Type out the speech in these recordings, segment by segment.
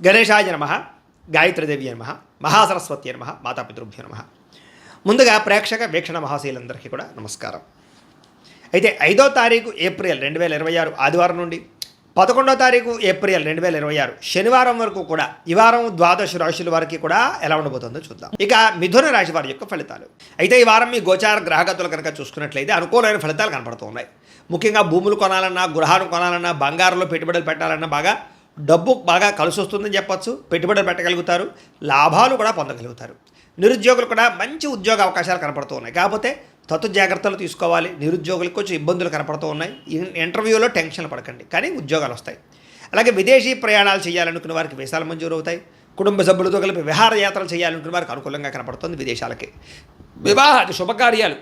గణేశాయ నమః, గాయత్రీదేవి నమః, మహాసరస్వతి నమః, మాతాపితృభ్యో నమః. ముందుగా ప్రేక్షక వీక్షణ మహాశీలందరికీ కూడా నమస్కారం. అయితే 5వ తారీఖు ఏప్రిల్ 2026 ఆదివారం నుండి 11వ తారీఖు ఏప్రిల్ 2026 శనివారం వరకు కూడా ఈ వారం ద్వాదశ రాశుల వారికి కూడా ఎలా ఉండబోతుందో చూద్దాం. ఇక మిథున రాశి వారి యొక్క ఫలితాలు. అయితే ఈ వారం మీ గోచార గ్రహగతులు కనుక చూసుకున్నట్లయితే అనుకూలమైన ఫలితాలు కనపడుతూ ఉన్నాయి. ముఖ్యంగా భూములు కొనాలన్నా, గృహాలు కొనాలన్నా, బంగారంలో పెట్టుబడులు పెట్టాలన్నా డబ్బు బాగా కలిసి వస్తుందని చెప్పొచ్చు. పెట్టుబడులు పెట్టగలుగుతారు, లాభాలు కూడా పొందగలుగుతారు. నిరుద్యోగులు కూడా మంచి ఉద్యోగ అవకాశాలు కనపడుతూ ఉన్నాయి. కాకపోతే తత్తు జాగ్రత్తలు తీసుకోవాలి. నిరుద్యోగులకు కొంచెం ఇబ్బందులు కనపడుతూ ఉన్నాయి. ఇంటర్వ్యూలో టెన్షన్లు పడకండి, కానీ ఉద్యోగాలు వస్తాయి. అలాగే విదేశీ ప్రయాణాలు చేయాలనుకున్న వారికి వీసాలు మంజూరు అవుతాయి. కుటుంబ సభ్యులతో కలిపి విహారయాత్రలు చేయాలనుకున్న వారికి అనుకూలంగా కనపడుతుంది. విదేశాలకి వివాహాది శుభకార్యాలు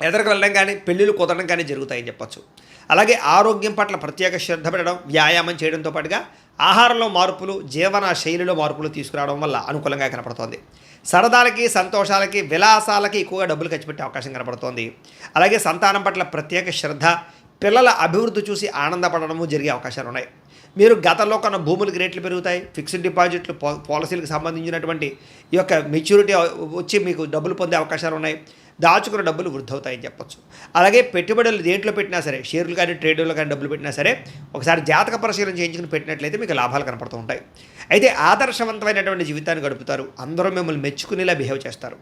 ఎదరికి వెళ్ళడం కానీ, పెళ్ళిళ్ళు కుదరడం కానీ జరుగుతాయని చెప్పచ్చు. అలాగే ఆరోగ్యం పట్ల ప్రత్యేక శ్రద్ధ పెట్టడం, వ్యాయామం చేయడంతో పాటుగా ఆహారంలో మార్పులు, జీవన శైలిలో మార్పులు తీసుకురావడం వల్ల అనుకూలంగా కనపడుతోంది. సరదాలకి, సంతోషాలకి, విలాసాలకి ఎక్కువగా డబ్బులు ఖర్చు పెట్టే అవకాశం కనపడుతోంది. అలాగే సంతానం పట్ల ప్రత్యేక శ్రద్ధ, పిల్లల అభివృద్ధి చూసి ఆనందపడడము జరిగే అవకాశాలు ఉన్నాయి. మీరు గతంలో కన్నా భూములకి రేట్లు పెరుగుతాయి. ఫిక్స్డ్ డిపాజిట్లు, పాలసీలకు సంబంధించినటువంటి ఈ యొక్క మెచ్యూరిటీ వచ్చి మీకు డబ్బులు పొందే అవకాశాలు ఉన్నాయి. దాచుకున్న డబ్బులు వృద్ధి అవుతాయని చెప్పొచ్చు. అలాగే పెట్టుబడులు దేంట్లో పెట్టినా సరే, షేర్లు కానీ ట్రేడుల్లో కానీ డబ్బులు పెట్టినా సరే, ఒకసారి జాతక పరిశీలన చేయించుకుని పెట్టినట్లయితే మీకు లాభాలు కనపడుతూ ఉంటాయి. అయితే ఆదర్శవంతమైనటువంటి జీవితాన్ని గడుపుతారు. అందరూ మిమ్మల్ని మెచ్చుకునేలా బిహేవ్ చేస్తారు.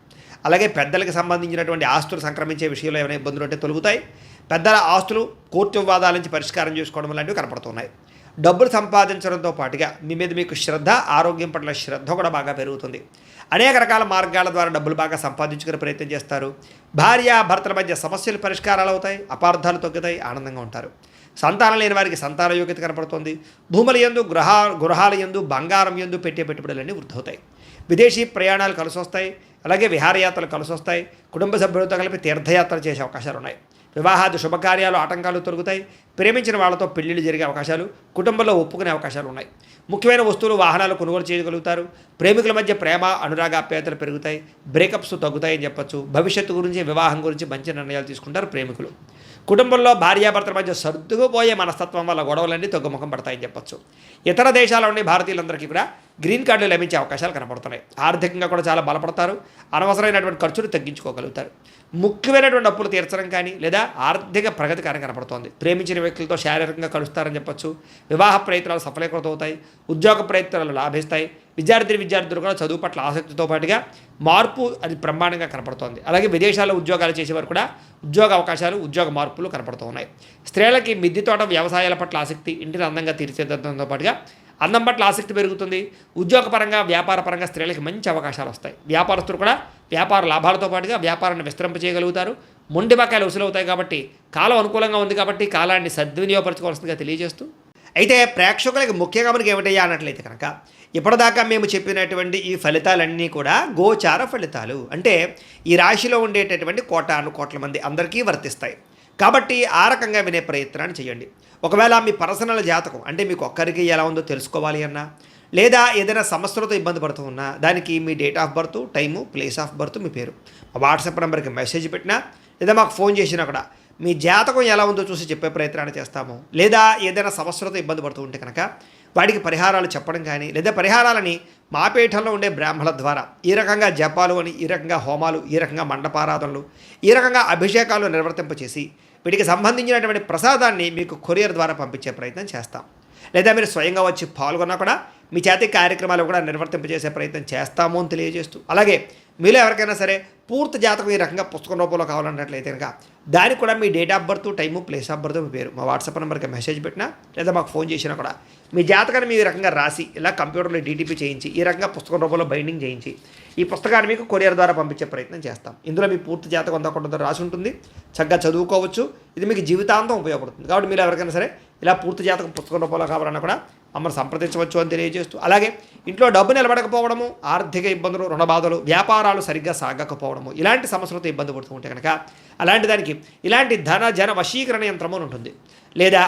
అలాగే పెద్దలకు సంబంధించినటువంటి ఆస్తులు సంక్రమించే విషయంలో ఏమైనా ఇబ్బందులు ఉంటే తొలగుతాయి. పెద్దల ఆస్తులు కోర్టు వివాదాల నుంచి పరిష్కారం చేసుకోవడం లాంటివి కనపడుతున్నాయి. డబ్బులు సంపాదించడంతో పాటుగా మీ మీద మీకు శ్రద్ధ, ఆరోగ్యం పట్ల శ్రద్ధ కూడా బాగా పెరుగుతుంది. అనేక రకాల మార్గాల ద్వారా డబ్బులు బాగా సంపాదించుకునే ప్రయత్నం చేస్తారు. భార్య భర్తల మధ్య సమస్యలు పరిష్కారాలు అవుతాయి, అపార్థాలు తగ్గుతాయి, ఆనందంగా ఉంటారు. సంతానం లేని వారికి సంతాన యోగ్యత కనపడుతుంది. భూముల యందు, గృహాల యందు, బంగారం యందు పెట్టే పెట్టుబడులన్నీ వృద్ధి అవుతాయి. విదేశీ ప్రయాణాలు కలిసి వస్తాయి. అలాగే విహారయాత్రలు కలిసి వస్తాయి. కుటుంబ సభ్యులతో కలిపి తీర్థయాత్రలు చేసే అవకాశాలు ఉన్నాయి. వివాహాది శుభకార్యాలు ఆటంకాలు తొలగుతాయి. ప్రేమించిన వాళ్ళతో పెళ్లిళ్ళు జరిగే అవకాశాలు, కుటుంబంలో ఒప్పుకునే అవకాశాలు ఉన్నాయి. ముఖ్యమైన వస్తువులు, వాహనాలు కొనుగోలు చేయగలుగుతారు. ప్రేమికుల మధ్య ప్రేమ, అనురాగాప్యాయతలు పెరుగుతాయి. బ్రేకప్స్ తగ్గుతాయని చెప్పచ్చు. భవిష్యత్తు గురించి, వివాహం గురించి మంచి నిర్ణయాలు తీసుకుంటారు ప్రేమికులు. కుటుంబంలో భార్యాభర్తల మధ్య సర్దుకుపోయే మనస్తత్వం వల్ల గొడవలన్నీ తగ్గుముఖం పడతాయని చెప్పచ్చు. ఇతర దేశాల ఉండే భారతీయులందరికీ కూడా గ్రీన్ కార్డులు లభించే అవకాశాలు కనపడుతున్నాయి. ఆర్థికంగా కూడా చాలా బలపడతారు. అనవసరమైనటువంటి ఖర్చులు తగ్గించుకోగలుగుతారు. ముఖ్యమైనటువంటి అప్పులు తీర్చడం కానీ లేదా ఆర్థిక ప్రగతి కానీ కనపడుతోంది. ప్రేమించిన వ్యక్తులతో శారీరకంగా కలుస్తారని చెప్పచ్చు. వివాహ ప్రయత్నాలు సఫలీకృతం అవుతాయి. ఉద్యోగ ప్రయత్నాలు లాభిస్తాయి. విద్యార్థులు కూడా చదువు పట్ల ఆసక్తితో పాటుగా మార్పు అది బ్రహ్మాండంగా కనపడుతోంది. అలాగే విదేశాల్లో ఉద్యోగాలు చేసేవారు కూడా ఉద్యోగ అవకాశాలు, ఉద్యోగ మార్పులు కనపడుతూ ఉన్నాయి. స్త్రీలకి మిద్దె తోట, వ్యవసాయాల పట్ల ఆసక్తి, ఇంటిని అందంగా తీర్చిదిద్దడంతో పాటుగా అందం పట్ల ఆసక్తి పెరుగుతుంది. ఉద్యోగపరంగా, వ్యాపారపరంగా స్త్రీలకి మంచి అవకాశాలు వస్తాయి. వ్యాపారస్తులు కూడా వ్యాపార లాభాలతో పాటుగా వ్యాపారాన్ని విస్తరింపజేయగలుగుతారు. మొండి బకాయిలు వసూలవుతాయి. కాబట్టి కాలం అనుకూలంగా ఉంది. కాబట్టి కాలాన్ని సద్వినియోగపరచుకోవాల్సిందిగా తెలియజేస్తూ, అయితే ప్రేక్షకులకి ముఖ్యంగా మనకి ఏమిటయ్యా అన్నట్లయితే కనుక ఇప్పటిదాకా మేము చెప్పినటువంటి ఈ ఫలితాలన్నీ కూడా గోచార ఫలితాలు. అంటే ఈ రాశిలో ఉండేటటువంటి కోట్ల మంది అందరికీ వర్తిస్తాయి. కాబట్టి ఆ రకంగా వినే ప్రయత్నాన్ని చేయండి. ఒకవేళ మీ పర్సనల్ జాతకం అంటే మీకు ఒక్కరికి ఎలా ఉందో తెలుసుకోవాలి అన్నా, లేదా ఏదైనా సమస్యలతో ఇబ్బంది పడుతూ ఉన్నా, దానికి మీ date of birth, time, place of birth, మీ పేరు మా వాట్సాప్ నెంబర్కి మెసేజ్ పెట్టినా, లేదా మాకు ఫోన్ చేసినా కూడా మీ జాతకం ఎలా ఉందో చూసి చెప్పే ప్రయత్నాన్ని చేస్తాము. లేదా ఏదైనా సమస్యలతో ఇబ్బంది పడుతూ ఉంటే కనుక వాటికి పరిహారాలు చెప్పడం కానీ, లేదా పరిహారాలని మా పీఠంలో ఉండే బ్రాహ్మణుల ద్వారా ఈ రకంగా జపాలు అని, ఈ రకంగా హోమాలు, ఈ రకంగా మండపారాధనలు, ఈ రకంగా అభిషేకాలు నిర్వర్తింపచేసి వీటికి సంబంధించినటువంటి ప్రసాదాన్ని మీకు కొరియర్ ద్వారా పంపించే ప్రయత్నం చేస్తాం. లేదా మీరు స్వయంగా వచ్చి పాల్గొన్నా కూడా మీ చేతి కార్యక్రమాలు కూడా నిర్వర్తింపజేసే ప్రయత్నం చేస్తాము అని తెలియజేస్తూ, అలాగే మీలో ఎవరికైనా సరే పూర్తి జాతకం ఈ రకంగా పుస్తకం రూపంలో కావాలన్నట్లయితే కనుక దానికి కూడా మీ date of birth, time, place of birth, మీ పేరు మా వాట్సాప్ నెంబర్కి మెసేజ్ పెట్టినా, లేదా మాకు ఫోన్ చేసినా కూడా మీ జాతకాన్ని మీ రకంగా రాసి ఇలా కంప్యూటర్లో డీటీపీ చేయించి ఈ రకంగా పుస్తకం రూపంలో బైండింగ్ చేయించి ఈ పుస్తకాన్ని మీకు కొరియర్ ద్వారా పంపించే ప్రయత్నం చేస్తాం. ఇందులో మీ పూర్తి జాతకం అంతా కూడా రాసి ఉంటుంది. చక్కగా చదువుకోవచ్చు. ఇది మీకు జీవితాంతం ఉపయోగపడుతుంది. కాబట్టి మీరు ఎవరికైనా సరే ఇలా పూర్తి జాతకం పుస్తకం రూపంలో కావాలన్నా కూడా మమ్మల్ని సంప్రదించవచ్చు అని తెలియజేస్తూ, అలాగే ఇంట్లో డబ్బు నిలబడకపోవడము, ఆర్థిక ఇబ్బందులు, రుణ బాధలు, వ్యాపారాలు సరిగ్గా సాగకపోవడము, ఇలాంటి సమస్యలతో ఇబ్బంది పడుతూ ఉంటే కనుక అలాంటి దానికి ఇలాంటి జన వశీకరణ యంత్రము ఉంటుంది. లేదా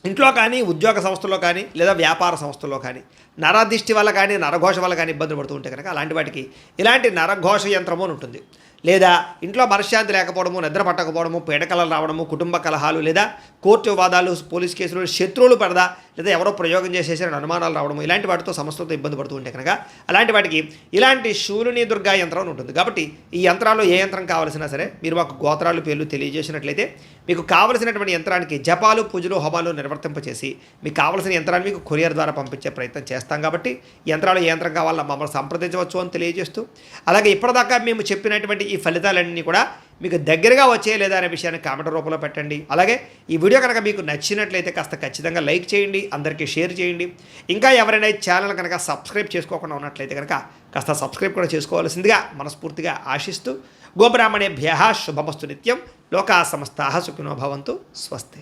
ఇంట్లో కానీ, ఉద్యోగ సంస్థల్లో కానీ, లేదా వ్యాపార సంస్థల్లో కానీ నరదిష్టి వల్ల కానీ, నరఘోష వల్ల కానీ ఇబ్బందులు పడుతూ ఉంటే కనుక అలాంటి వాటికి ఇలాంటి నరఘోష యంత్రము అని ఉంటుంది. లేదా ఇంట్లో మనశ్శాంతి లేకపోవడము, నిద్ర పట్టకపోవడము, పీడకలలు రావడము, కుటుంబ కలహాలు, లేదా కోర్టు వివాదాలు, పోలీస్ కేసులు, శత్రువులు పడదా, లేదా ఎవరో ప్రయోగం చేసేసారని అనుమానాలు రావడము, ఇలాంటి వాటితో సమస్యలతో ఇబ్బంది పడుతూ ఉంటే కనుక అలాంటి వాటికి ఇలాంటి శూలిని దుర్గా యంత్రం అని ఉంటుంది. కాబట్టి ఈ యంత్రాల్లో ఏ యంత్రం కావాల్సినా సరే మీరు మాకు గోత్రాలు పేర్లు తెలియజేసినట్లయితే మీకు కావలసినటువంటి యంత్రానికి జపాలు, పూజలు, హోమాలు నిర్వర్తింపచేసి మీకు కావలసిన యంత్రాన్ని మీకు కొరియర్ ద్వారా పంపించే ప్రయత్నం చేస్తాం. కాబట్టి ఈ యంత్రాలు ఏ యంత్రం కావాలో మమ్మల్ని సంప్రదించవచ్చు అని తెలియజేస్తూ, అలాగే ఇప్పటిదాకా మేము చెప్పినటువంటి ఈ ఫలితాలన్నీ కూడా మీకు దగ్గరగా వచ్చే లేదా అనే విషయాన్ని కామెంట్ రూపంలో పెట్టండి. అలాగే ఈ వీడియో కనుక మీకు నచ్చినట్లయితే కాస్త ఖచ్చితంగా లైక్ చేయండి, అందరికీ షేర్ చేయండి. ఇంకా ఎవరైనా ఛానల్ కనుక సబ్స్క్రైబ్ చేసుకోకుండా ఉన్నట్లయితే కనుక కాస్త సబ్స్క్రైబ్ కూడా చేసుకోవాల్సిందిగా మనస్ఫూర్తిగా ఆశిస్తూ, గోబ్రాహ్మణేభ్యః శుభమస్తు నిత్యం, లోకా సమస్తాః సుఖినో భవంతు, స్వస్తి.